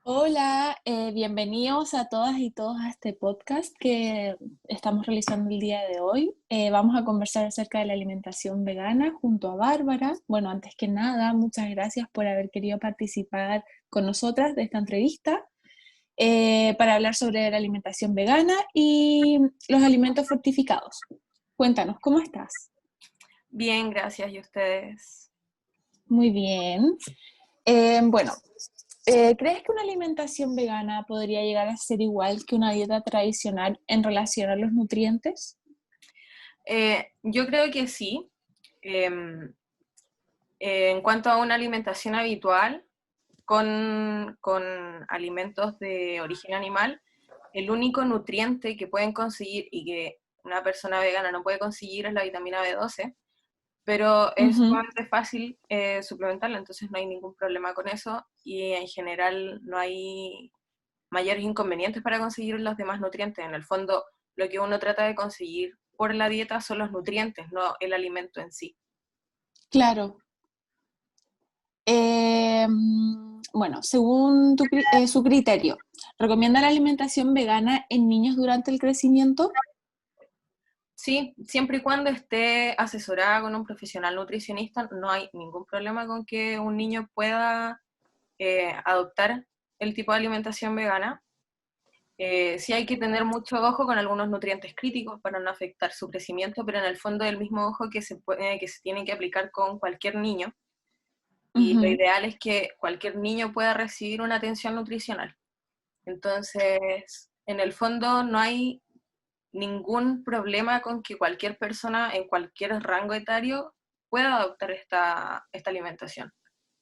Hola, bienvenidos a todas y todos a este podcast que estamos realizando el día de hoy. Vamos a conversar acerca de la alimentación vegana junto a Bárbara. Bueno, antes que nada, muchas gracias por haber querido participar con nosotras de esta entrevista para hablar sobre la alimentación vegana y los alimentos fortificados. Cuéntanos, ¿cómo estás? Bien, gracias. ¿Y ustedes? Muy bien. Bueno, ¿crees que una alimentación vegana podría llegar a ser igual que una dieta tradicional en relación a los nutrientes? Yo creo que sí. Em, en cuanto a una alimentación habitual con alimentos de origen animal, el único nutriente que pueden conseguir y que una persona vegana no puede conseguir es la vitamina B12, pero es Ujú. sumamente fácil suplementarla, entonces no hay ningún problema con eso y en general no hay mayores inconvenientes para conseguir los demás nutrientes. En el fondo, lo que uno trata de conseguir por la dieta son los nutrientes, no el alimento en sí. Claro. Bueno, según su criterio, ¿recomienda la alimentación vegana en niños durante el crecimiento? Sí, siempre y cuando esté asesorada con un profesional nutricionista, no hay ningún problema con que un niño pueda adoptar el tipo de alimentación vegana. Sí hay que tener mucho ojo con algunos nutrientes críticos para no afectar su crecimiento, pero en el fondo el mismo ojo que se tiene que aplicar con cualquier niño. Y lo Ujú. ideal es que cualquier niño pueda recibir una atención nutricional. Entonces, en el fondo no hay ningún problema con que cualquier persona en cualquier rango etario pueda adoptar esta alimentación,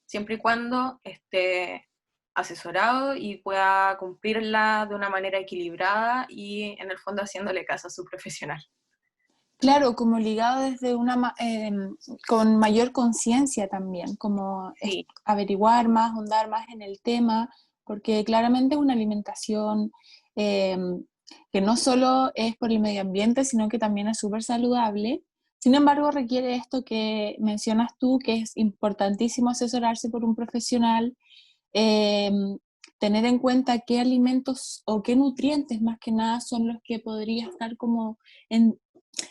siempre y cuando esté asesorado y pueda cumplirla de una manera equilibrada y en el fondo haciéndole caso a su profesional. Claro, como ligado desde con mayor conciencia también, como Sí, averiguar más, ahondar más en el tema, porque claramente es una alimentación eh, que no solo es por el medio ambiente, sino que también es súper saludable. Sin embargo, requiere esto que mencionas tú, que es importantísimo asesorarse por un profesional, eh, tener en cuenta qué alimentos o qué nutrientes más que nada son los que podría estar en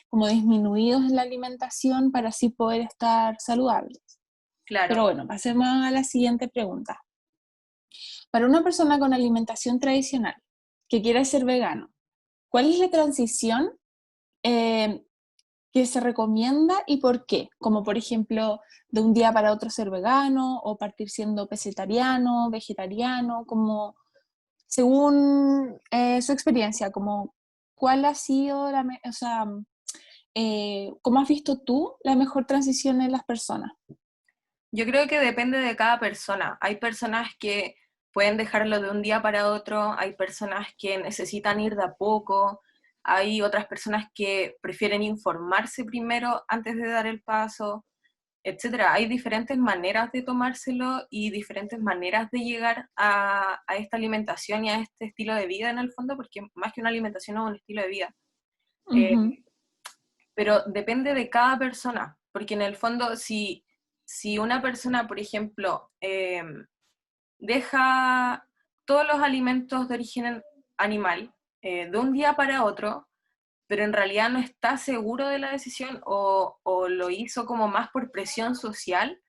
como disminuidos en la alimentación para así poder estar saludables. Pero claro. bueno, pasemos a la siguiente pregunta. Para una persona con alimentación tradicional que quiere ser vegano, ¿cuál es la transición eh, que se recomienda y por qué? Como por ejemplo, de un día para otro ser vegano o partir siendo pescetariano, vegetariano, como según su experiencia, como cuál ha sido o sea, ¿cómo has visto tú la mejor transición en las personas? Yo creo que depende de cada persona. Hay personas que pueden dejarlo de un día para otro, hay personas que necesitan ir de a poco, hay otras personas que prefieren informarse primero antes de dar el paso, etcétera. Hay diferentes maneras de tomárselo y diferentes maneras de llegar a esta alimentación y a este estilo de vida en el fondo, porque más que una alimentación es un estilo de vida. Eh, Ujú. pero depende de cada persona, porque en el fondo si una persona, por ejemplo, deja todos los alimentos de origen animal de un día para otro, pero en realidad no está seguro de la decisión o lo hizo como más por presión social,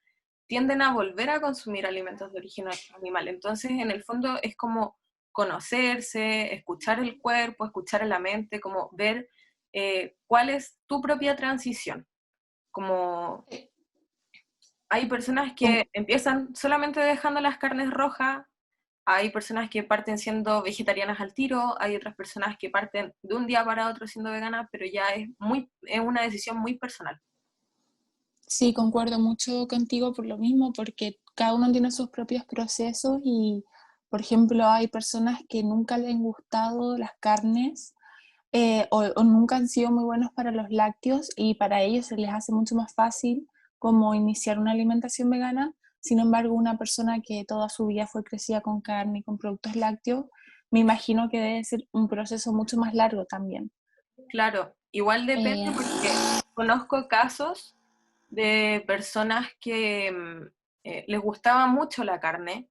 tienden a volver a consumir alimentos de origen animal. Entonces, en el fondo es como conocerse, escuchar el cuerpo, escuchar a la mente, como ver cuál es tu propia transición. Como hay personas que Como- empiezan solamente dejando las carnes rojas, hay personas que parten siendo vegetarianas al tiro, hay otras personas que parten de un día para otro siendo veganas, pero ya es una decisión muy personal. Sí, concuerdo mucho contigo por lo mismo, porque cada uno tiene sus propios procesos y, por ejemplo, hay personas que nunca les han gustado las carnes o nunca han sido muy buenos para los lácteos y para ellos se les hace mucho más fácil como iniciar una alimentación vegana. Sin embargo, una persona que toda su vida fue crecida con carne y con productos lácteos, me imagino que debe ser un proceso mucho más largo también. Claro, igual depende Eh, porque conozco casos de personas que les gustaba mucho la carne,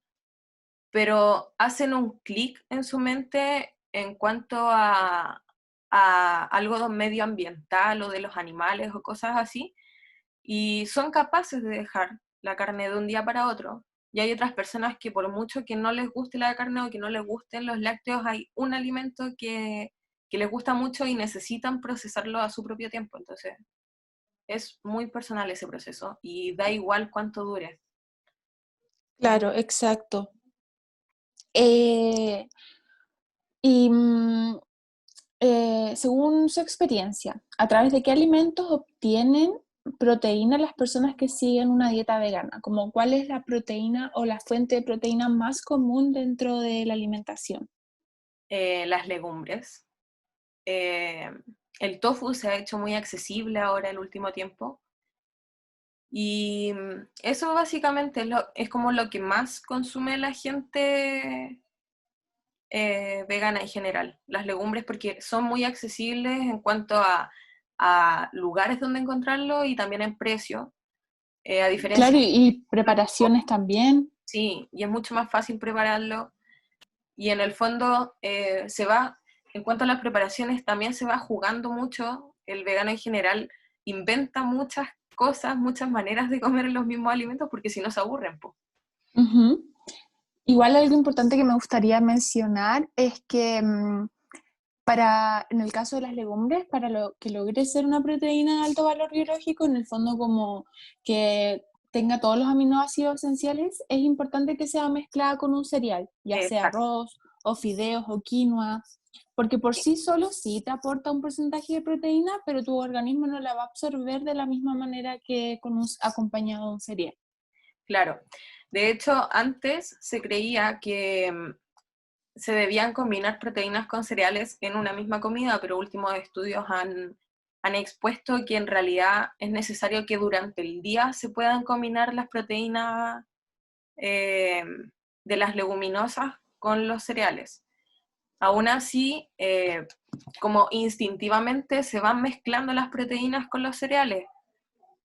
pero hacen un clic en su mente en cuanto a algo medioambiental o de los animales o cosas así, y son capaces de dejar la carne de un día para otro. Y hay otras personas que por mucho que no les guste la carne o que no les gusten los lácteos, hay un alimento que les gusta mucho y necesitan procesarlo a su propio tiempo. Entonces, es muy personal ese proceso y da igual cuánto dure. Claro, exacto. Eh, y según su experiencia, ¿a través de qué alimentos obtienen proteína las personas que siguen una dieta vegana? Como cuál es la proteína o la fuente de proteína más común dentro de la alimentación. Las legumbres. Eh, el tofu se ha hecho muy accesible ahora el último tiempo. Y eso básicamente es como lo que más consume la gente vegana en general, las legumbres, porque son muy accesibles en cuanto a lugares donde encontrarlo y también en precio, a diferencia Claro, de y preparaciones también. sí, y es mucho más fácil prepararlo. Y en el fondo en cuanto a las preparaciones, también se va jugando mucho. El vegano en general inventa muchas cosas, muchas maneras de comer los mismos alimentos, porque si no se aburren, po. Ujú. Igual algo importante que me gustaría mencionar es que en el caso de las legumbres, para que logre ser una proteína de alto valor biológico, en el fondo como que tenga todos los aminoácidos esenciales, es importante que sea mezclada con un cereal, ya sea Exacto. arroz o fideos o quinoa, porque por sí solo sí te aporta un porcentaje de proteína, pero tu organismo no la va a absorber de la misma manera que acompañado de un cereal. Claro. De hecho, antes se creía que se debían combinar proteínas con cereales en una misma comida, pero últimos estudios han expuesto que en realidad es necesario que durante el día se puedan combinar las proteínas eh, de las leguminosas con los cereales. Aún así, como instintivamente se van mezclando las proteínas con los cereales.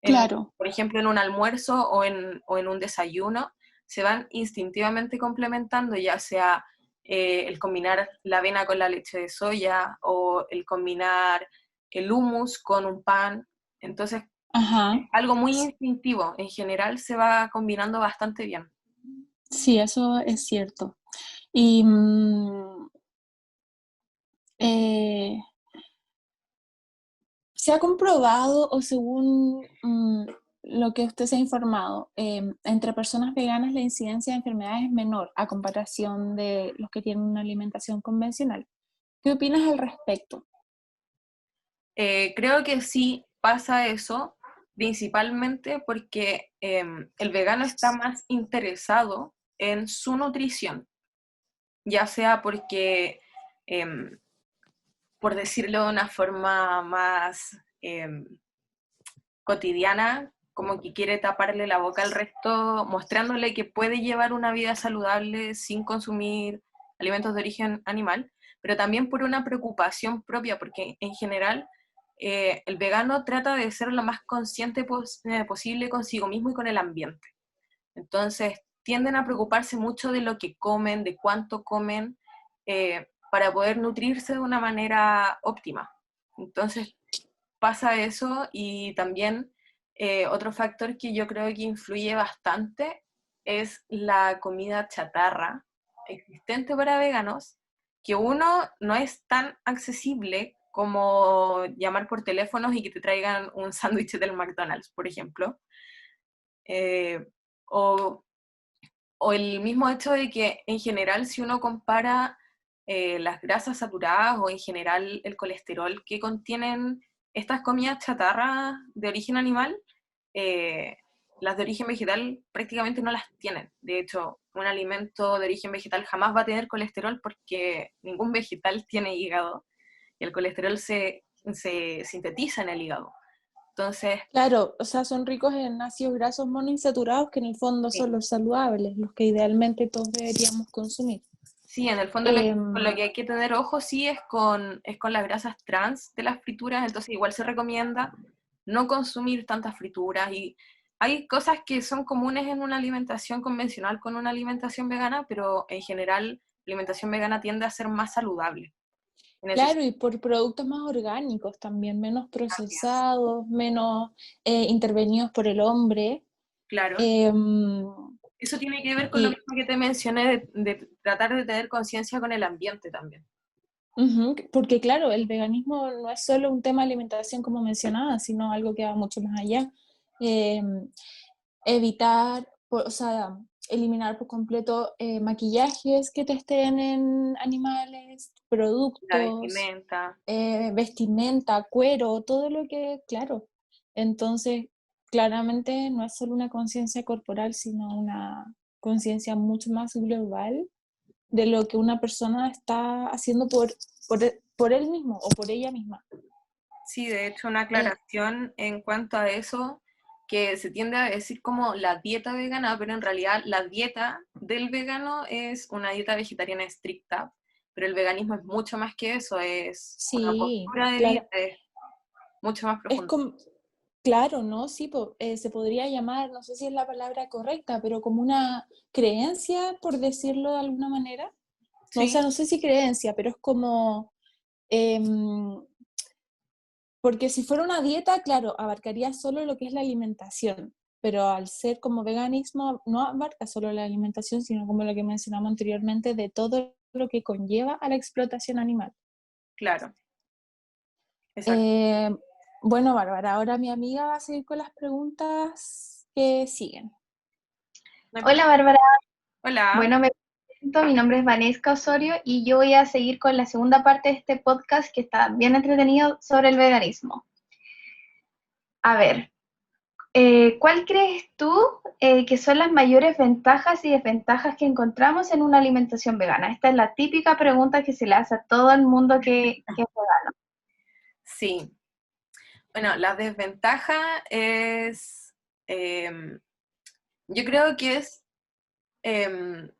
Claro. Por ejemplo, en un almuerzo o en un desayuno, se van instintivamente complementando, ya sea el combinar la avena con la leche de soya o el combinar el hummus con un pan. Entonces, Ajá. algo muy instintivo. En general se va combinando bastante bien. Sí, eso es cierto. Y eh, se ha comprobado, o según lo que usted se ha informado, entre personas veganas la incidencia de enfermedades es menor a comparación de los que tienen una alimentación convencional. ¿Qué opinas al respecto? Creo que sí pasa eso, principalmente porque el vegano está más interesado en su nutrición, ya sea porque, em, por decirlo de una forma más cotidiana, como que quiere taparle la boca al resto, mostrándole que puede llevar una vida saludable sin consumir alimentos de origen animal, pero también por una preocupación propia, porque en general el vegano trata de ser lo más consciente posible consigo mismo y con el ambiente. Entonces, tienden a preocuparse mucho de lo que comen, de cuánto comen, para poder nutrirse de una manera óptima. Entonces, pasa eso y también otro factor que yo creo que influye bastante es la comida chatarra existente para veganos, que uno no es tan accesible como llamar por teléfonos y que te traigan un sándwich del McDonald's, por ejemplo. Eh, o, o el mismo hecho de que en general si uno compara las grasas saturadas o en general el colesterol que contienen estas comidas chatarras de origen animal, eh, las de origen vegetal prácticamente no las tienen. De hecho, un alimento de origen vegetal jamás va a tener colesterol porque ningún vegetal tiene hígado y el colesterol se sintetiza en el hígado. Entonces, Claro, o sea, son ricos en ácidos grasos monoinsaturados que en el fondo sí, son los saludables, los que idealmente todos deberíamos consumir. sí, en el fondo con lo Em, que hay que tener ojo sí es con las grasas trans de las frituras, entonces igual se recomienda no consumir tantas frituras y hay cosas que son comunes en una alimentación convencional con una alimentación vegana, pero en general la alimentación vegana tiende a ser más saludable. En ese Claro, y por productos más orgánicos también, menos sentido, procesados, menos intervenidos por el hombre. claro. Em, Eso tiene que ver con lo y mismo que te mencioné de tratar de tener conciencia con el ambiente también. porque claro, el veganismo no es solo un tema de alimentación como mencionaba, sino algo que va mucho más allá. Em, evitar, o sea, eliminar por completo maquillajes que estén en animales, La productos, vestimenta. vestimenta, cuero, todo lo que, claro. Entonces, claramente no es solo una conciencia corporal, sino una conciencia mucho más global de lo que una persona está haciendo por él mismo o por ella misma. Sí, de hecho, una Eh, aclaración en cuanto a eso, que se tiende a decir como la dieta vegana, pero en realidad la dieta del vegano es una dieta vegetariana estricta, pero el veganismo es mucho más que eso, es una sí, postura de vida, claro. es mucho más Es profundo. como, claro, ¿no? Sí, se podría llamar, no sé si es la palabra correcta, pero como una creencia, por decirlo de alguna manera. No, o Sí, sea, no sé si creencia, pero es como, em, porque si fuera una dieta, claro, abarcaría solo lo que es la alimentación, pero al ser como veganismo, no abarca solo la alimentación, sino como lo que mencionamos anteriormente, de todo lo que conlleva a la explotación animal. claro, exacto. Eh, bueno, Bárbara, ahora mi amiga va a seguir con las preguntas que siguen. No hay Hola problema. Bárbara, Hola, bueno, me presento, mi nombre es Vanessa Osorio y yo voy a seguir con la segunda parte de este podcast que está bien entretenido sobre el veganismo. A ver, ¿cuál crees tú que son las mayores ventajas y desventajas que encontramos en una alimentación vegana? Esta es la típica pregunta que se le hace a todo el mundo que es vegano. sí. Bueno, la desventaja es, em, yo creo que es em,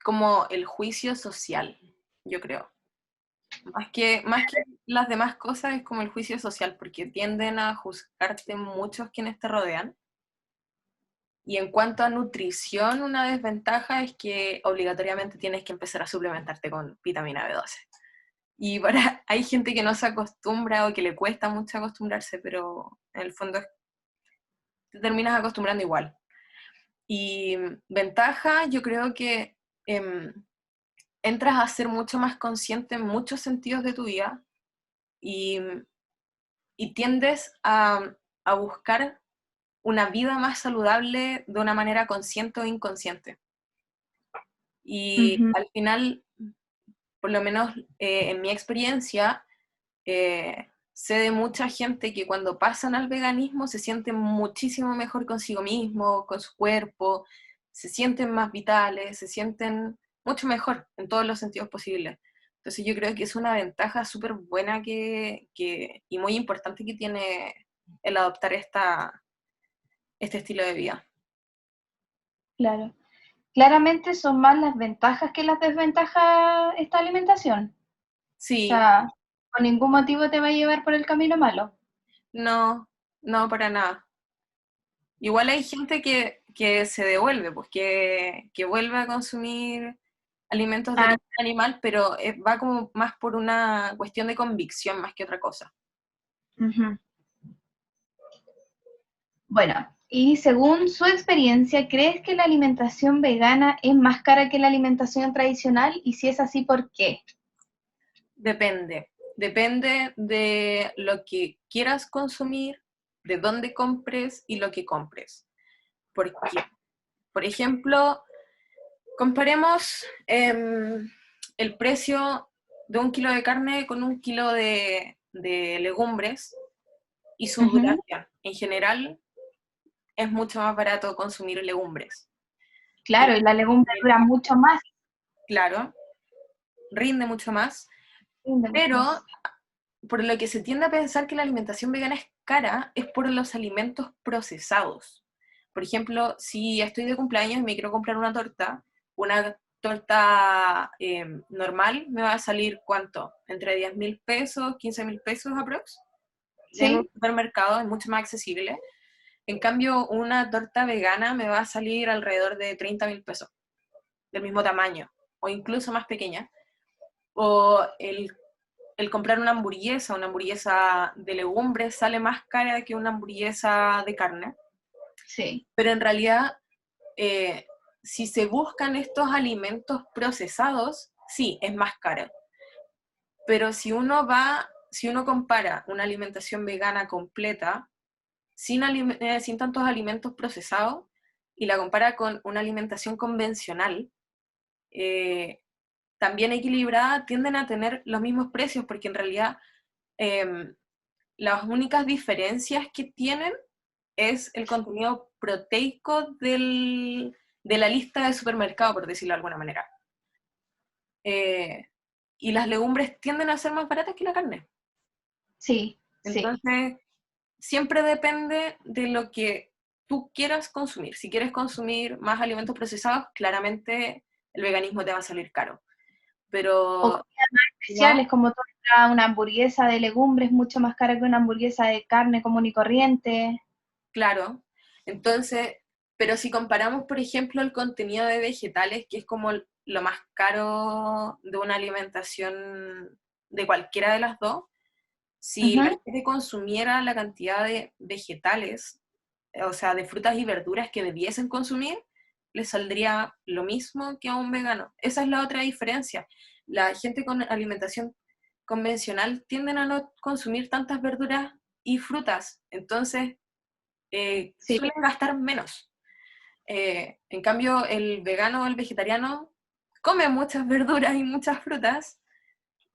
como el juicio social, yo creo. Más que las demás cosas es como el juicio social, porque tienden a juzgarte muchos quienes te rodean. Y en cuanto a nutrición, una desventaja es que obligatoriamente tienes que empezar a suplementarte con vitamina B12. Y hay gente que no se acostumbra o que le cuesta mucho acostumbrarse, pero en el fondo te terminas acostumbrando igual. Y ventaja, yo creo que em, entras a ser mucho más consciente en muchos sentidos de tu vida y, y tiendes a buscar una vida más saludable de una manera consciente o inconsciente. Y Ujú. al final, por lo menos en mi experiencia, sé de mucha gente que cuando pasan al veganismo se sienten muchísimo mejor consigo mismo, con su cuerpo, se sienten más vitales, se sienten mucho mejor en todos los sentidos posibles. Entonces yo creo que es una ventaja súper buena y muy importante que tiene el adoptar este estilo de vida. Claro. Claramente son más las ventajas que las desventajas esta alimentación. O Sí, sea, por ningún motivo te va a llevar por el camino malo. no, no para nada. Igual hay gente que se devuelve, pues que vuelve a consumir alimentos de Ah, origen animal, pero va como más por una cuestión de convicción más que otra cosa. ujú. Bueno, y según su experiencia, ¿crees que la alimentación vegana es más cara que la alimentación tradicional? Y si es así, ¿por qué? Depende de lo que quieras consumir, de dónde compres y lo que compres. Porque, por ejemplo, comparemos el precio de un kilo de carne con un kilo de legumbres y su Ujú. duración. En general, es mucho más barato consumir legumbres. Claro, y Rinde, la legumbre dura mucho más, claro, rinde mucho más, rinde mucho pero más. por lo que se tiende a pensar que la alimentación vegana es cara es por los alimentos procesados. Por ejemplo, si estoy de cumpleaños y me quiero comprar una torta normal me va a salir ¿cuánto? Entre 10.000 pesos, 15.000 pesos aprox. En un ¿Sí? supermercado es mucho más accesible. En cambio, una torta vegana me va a salir alrededor de 30.000 pesos, del mismo tamaño, o incluso más pequeña. O el comprar una hamburguesa de legumbres sale más cara que una hamburguesa de carne. Sí. Pero en realidad, si se buscan estos alimentos procesados, sí, es más caro. Pero si uno compara una alimentación vegana completa, sin tantos alimentos procesados, y la compara con una alimentación convencional, también equilibrada, tienden a tener los mismos precios, porque en realidad las únicas diferencias que tienen es el contenido proteico de la lista de supermercado, por decirlo de alguna manera. Y las legumbres tienden a ser más baratas que la carne. Sí, sí. Entonces, siempre depende de lo que tú quieras consumir. Si quieres consumir más alimentos procesados, claramente el veganismo te va a salir caro. Pero O comidas más especiales, como una hamburguesa de legumbres mucho más cara que una hamburguesa de carne común y corriente. claro, entonces, pero si comparamos, por ejemplo, el contenido de vegetales, que es como lo más caro de una alimentación de cualquiera de las dos, si la gente consumiera la cantidad de vegetales, o sea, de frutas y verduras que debiesen consumir, les saldría lo mismo que a un vegano. Esa es la otra diferencia. La gente con alimentación convencional tienden a no consumir tantas verduras y frutas, entonces Sí. suelen gastar menos. En cambio, el vegano o el vegetariano come muchas verduras y muchas frutas,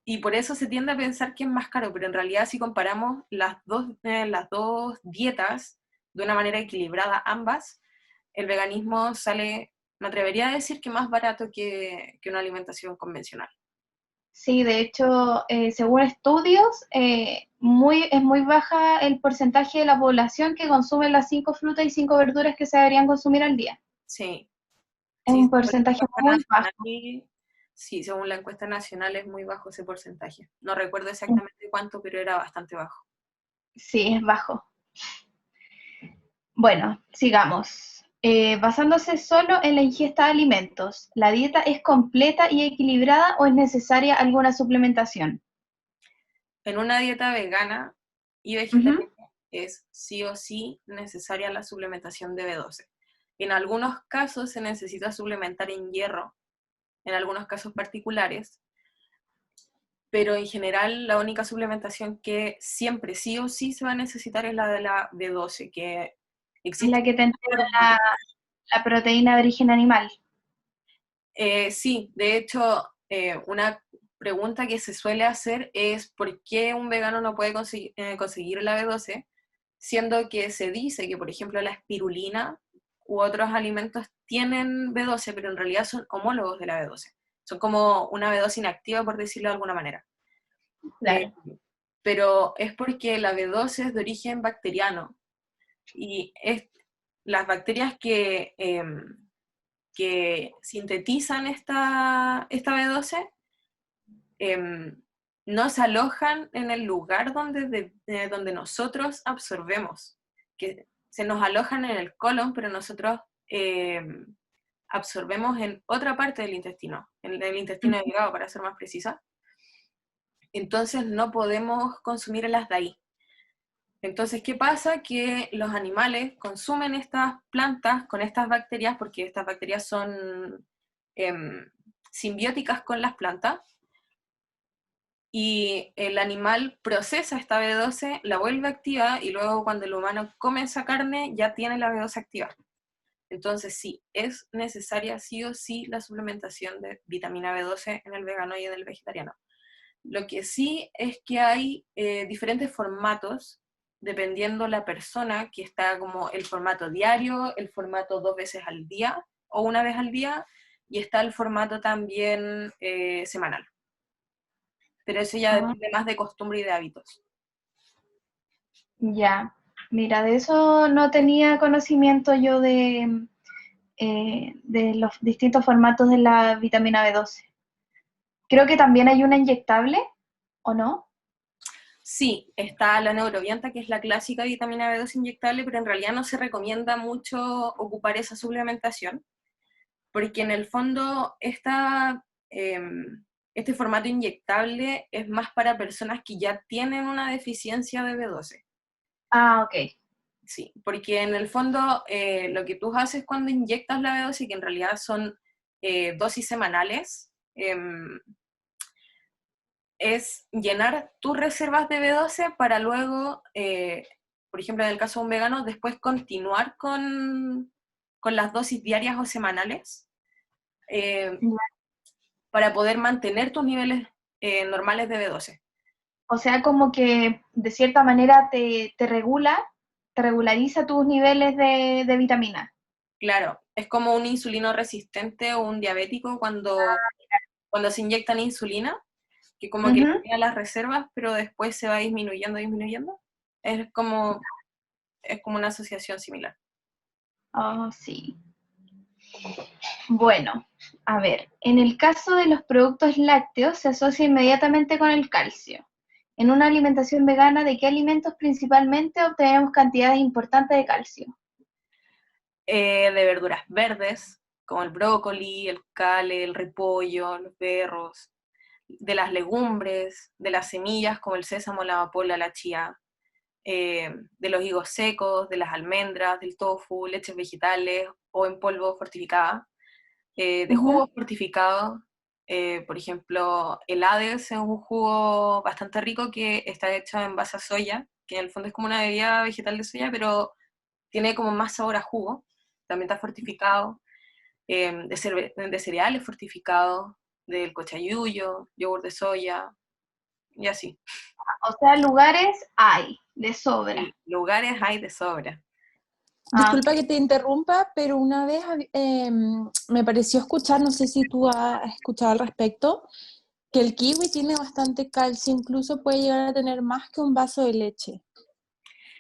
y por eso se tiende a pensar que es más caro, pero en realidad si comparamos las dos dietas de una manera equilibrada ambas, el veganismo sale, me atrevería a decir que más barato que una alimentación convencional. Sí, de hecho, según estudios, es muy baja el porcentaje de la población que consume las 5 frutas y 5 verduras que se deberían consumir al día. Sí, Es sí, un porcentaje muy bajo. sí, según la encuesta nacional es muy bajo ese porcentaje. No recuerdo exactamente cuánto, pero era bastante bajo. Sí, es bajo. Bueno, sigamos. Basándose solo en la ingesta de alimentos, ¿la dieta es completa y equilibrada o es necesaria alguna suplementación? En una dieta vegana y vegetariana es sí o sí necesaria la suplementación de B12. En algunos casos se necesita suplementar en hierro, en algunos casos particulares, pero en general la única suplementación que siempre sí o sí se va a necesitar es la de la B12, que Es la existe. que te entrega la proteína de origen animal. Sí, de hecho, una pregunta que se suele hacer es ¿por qué un vegano no puede conseguir la B12? Siendo que se dice que, por ejemplo, la espirulina u otros alimentos tienen B12, pero en realidad son homólogos de la B12. Son como una B12 inactiva, por decirlo de alguna manera. Claro. Pero es porque la B12 es de origen bacteriano, y las bacterias que sintetizan esta B12 no se alojan en el lugar donde nosotros absorbemos, que se nos alojan en el colon, pero nosotros absorbemos en otra parte del intestino, en el intestino delgado, para ser más precisa. Entonces no podemos consumirlas de ahí. Entonces, ¿qué pasa? Que los animales consumen estas plantas con estas bacterias, porque estas bacterias son simbióticas con las plantas, y el animal procesa esta B12, la vuelve activa, y luego cuando el humano come esa carne ya tiene la B12 activa. Entonces sí, es necesaria sí o sí la suplementación de vitamina B12 en el vegano y en el vegetariano. Lo que sí es que hay diferentes formatos, dependiendo la persona, que está como el formato diario, el formato 2 veces al día o una vez al día, y está el formato también semanal. Pero eso ya depende más de costumbre y de hábitos. Ya, mira, de eso no tenía conocimiento yo de los distintos formatos de la vitamina B12. Creo que también hay una inyectable, ¿o no? Sí, está la neurobianta, que es la clásica vitamina B2 inyectable, pero en realidad no se recomienda mucho ocupar esa suplementación, porque en el fondo este formato inyectable es más para personas que ya tienen una deficiencia de B12. Ah, ok. Sí, porque en el fondo lo que tú haces cuando inyectas la B12, que en realidad son dosis semanales, es llenar tus reservas de B12 para luego, por ejemplo, en el caso de un vegano, después continuar con las dosis diarias o semanales eh, para poder mantener tus niveles normales de B12. O sea, como que de cierta manera te regulariza tus niveles de vitamina. Claro, es como un insulino resistente o un diabético cuando se inyectan insulina, que como que Ujú. crea las reservas, pero después se va disminuyendo, disminuyendo. Es como una asociación similar. Oh, sí. Bueno, a ver, en el caso de los productos lácteos se asocia inmediatamente con el calcio. En una alimentación vegana, ¿de qué alimentos principalmente obtenemos cantidades importantes de calcio? De verduras verdes, como el brócoli, el cale, el repollo, los berros, de las legumbres, de las semillas como el sésamo, la amapola, la chía, de los higos secos, de las almendras, del tofu, leches vegetales o en polvo fortificada, de Ujú. jugos fortificados. Por ejemplo, el Hades es un jugo bastante rico que está hecho en base a soya, que en el fondo es como una bebida vegetal de soya, pero tiene como más sabor a jugo. También está fortificado, de cereales fortificados, del cochayuyo, yogur de soya, y así. O sea, lugares hay, de sobra. Y lugares hay de sobra. Ah, Disculpa ok. que te interrumpa, pero una vez me pareció escuchar, no sé si tú has escuchado al respecto, que el kiwi tiene bastante calcio, incluso puede llegar a tener más que un vaso de leche.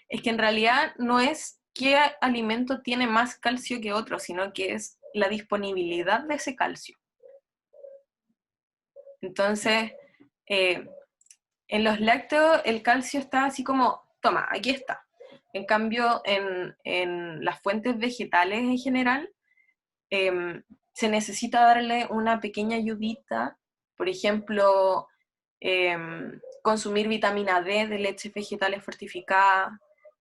Es que en realidad no es qué alimento tiene más calcio que otro, sino que es la disponibilidad de ese calcio. Entonces, eh, en los lácteos el calcio está así como, toma, aquí está. En cambio, en las fuentes vegetales en general, se necesita darle una pequeña ayudita, por ejemplo, consumir vitamina D de leches vegetales fortificadas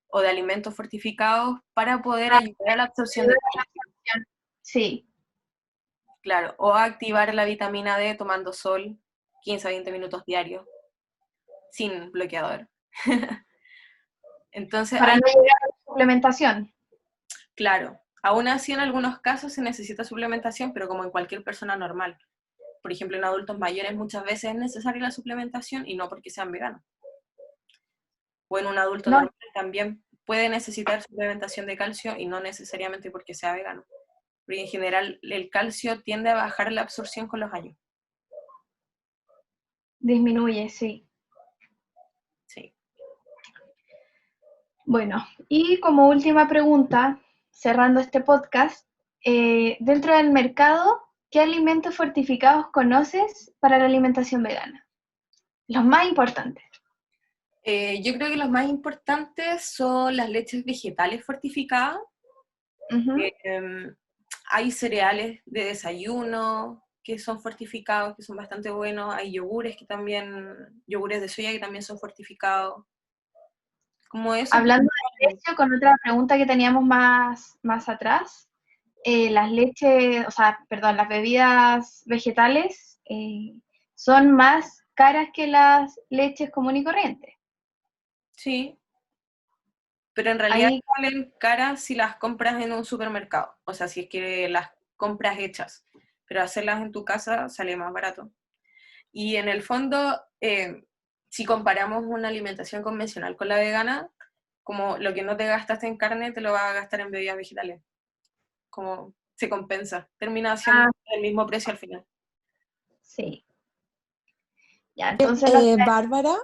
o de alimentos fortificados para poder ayudar a la absorción de calcio, Sí. claro, o activar la vitamina D tomando sol 15 a 20 minutos diarios sin bloqueador. Entonces, Para no llegar a la suplementación. claro, aún así en algunos casos se necesita suplementación, pero como en cualquier persona normal. Por ejemplo, en adultos mayores muchas veces es necesaria la suplementación y no porque sean veganos. O en un adulto No, normal también puede necesitar suplementación de calcio y no necesariamente porque sea vegano. Porque en general el calcio tiende a bajar la absorción con los años. disminuye, sí. Sí. Bueno, y como última pregunta, cerrando este podcast, dentro del mercado, ¿qué alimentos fortificados conoces para la alimentación vegana? Los más importantes. Yo creo que los más importantes son las leches vegetales fortificadas. Ujú. Eh, Hay cereales de desayuno que son fortificados, que son bastante buenos. Hay yogures de soya que también son fortificados. Como eso. Hablando de leche, con otra pregunta que teníamos más atrás, las leches, o sea, perdón, las bebidas vegetales son más caras que las leches común y corriente. Sí, pero en realidad Ahí, salen caras si las compras en un supermercado. O sea, si es que las compras hechas. Pero hacerlas en tu casa sale más barato. Y en el fondo, si comparamos una alimentación convencional con la vegana, como lo que no te gastaste en carne, te lo vas a gastar en bebidas vegetales. Como se compensa. Termina siendo ah, el mismo precio al final. sí, ya, entonces la Bárbara,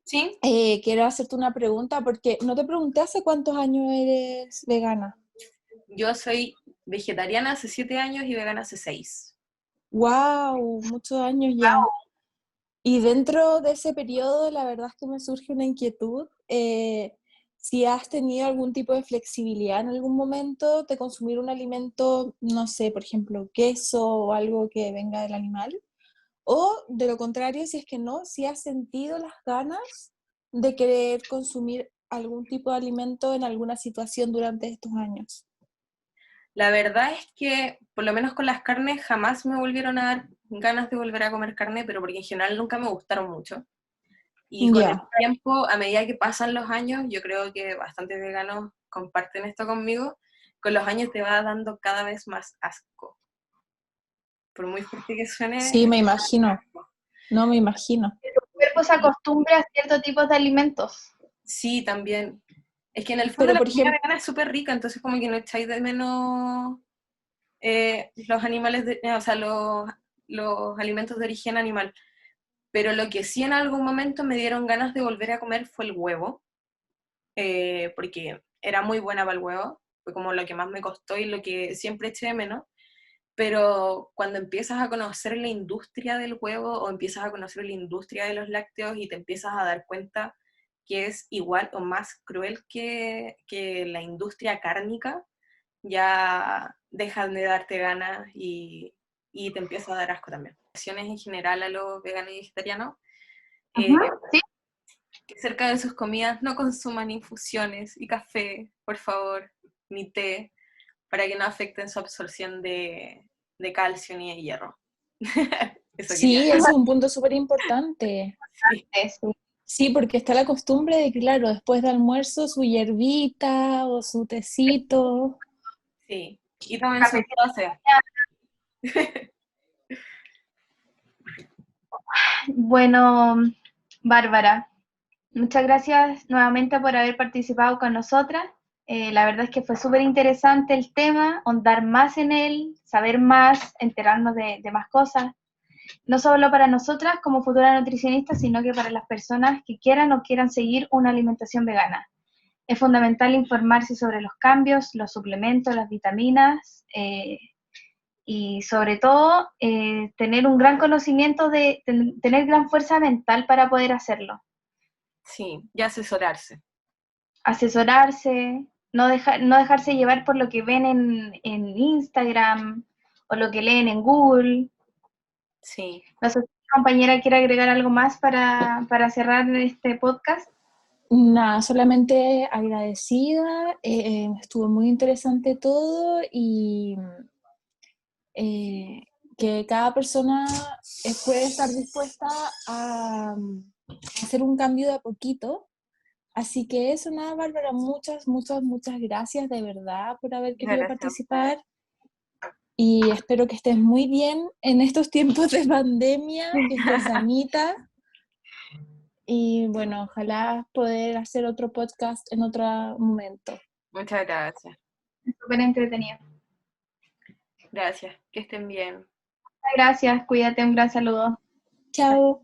Sí, quiero hacerte una pregunta porque no te pregunté hace cuántos años eres vegana. yo soy vegetariana hace 7 años y vegana hace 6. ¡Wow! Muchos años ya. Y dentro de ese periodo, la verdad es que me surge una inquietud. Si has tenido algún tipo de flexibilidad en algún momento de consumir un alimento, no sé, por ejemplo, queso o algo que venga del animal, o de lo contrario, si es que no, si has sentido las ganas de querer consumir algún tipo de alimento en alguna situación durante estos años. La verdad es que, por lo menos con las carnes, jamás me volvieron a dar ganas de volver a comer carne, pero porque en general nunca me gustaron mucho. Y con el Ya. tiempo, a medida que pasan los años, yo creo que bastantes veganos comparten esto conmigo, con los años te va dando cada vez más asco. Por muy fuerte que suene, Sí, me imagino. No, me imagino. El cuerpo se y acostumbra a ciertos tipos de alimentos. sí, también. Es que en el fondo Pero, la por comida ejemplo, vegana es súper rica, entonces como que no echáis de menos los animales, o sea, los alimentos de origen animal. Pero lo que sí en algún momento me dieron ganas de volver a comer fue el huevo, porque era muy buena para el huevo, fue como lo que más me costó y lo que siempre eché de menos. Pero cuando empiezas a conocer la industria del huevo o empiezas a conocer la industria de los lácteos y te empiezas a dar cuenta que es igual o más cruel que la industria cárnica, ya dejan de darte ganas y te empieza a dar asco también. En general a los veganos y vegetarianos, Ujú, sí, que cerca de sus comidas no consuman infusiones y café, por favor, ni té, para que no afecten su absorción de calcio ni de hierro. Eso quería sí, ese es un punto súper importante. decir. sí. Sí, porque está la costumbre de que, claro, después de almuerzo su hierbita o su tecito. Sí, y tomen su Cafecito. once. Bueno, Bárbara, muchas gracias nuevamente por haber participado con nosotras. La verdad es que fue súper interesante el tema, ahondar más en él, saber más, enterarnos de más cosas, no solo para nosotras como futuras nutricionistas, sino que para las personas que quieran o quieran seguir una alimentación vegana. Es fundamental informarse sobre los cambios, los suplementos, las vitaminas y sobre todo tener un gran conocimiento tener gran fuerza mental para poder hacerlo. Sí, y asesorarse. Asesorarse, no dejarse llevar por lo que ven en Instagram o lo que leen en Google. Sí. No sé si mi compañera quiere agregar algo más para cerrar este podcast. Nada, solamente agradecida, estuvo muy interesante todo y que cada persona puede estar dispuesta a hacer un cambio de a poquito. Así que eso, nada, Bárbara, muchas, muchas, muchas gracias de verdad por haber Muchas querido gracias a ustedes. participar y espero que estés muy bien en estos tiempos de pandemia, que estés sanita y bueno, ojalá poder hacer otro podcast en otro momento. Muchas gracias. Súper entretenido. Gracias. Que estén bien. Gracias, cuídate, un gran saludo. Chao.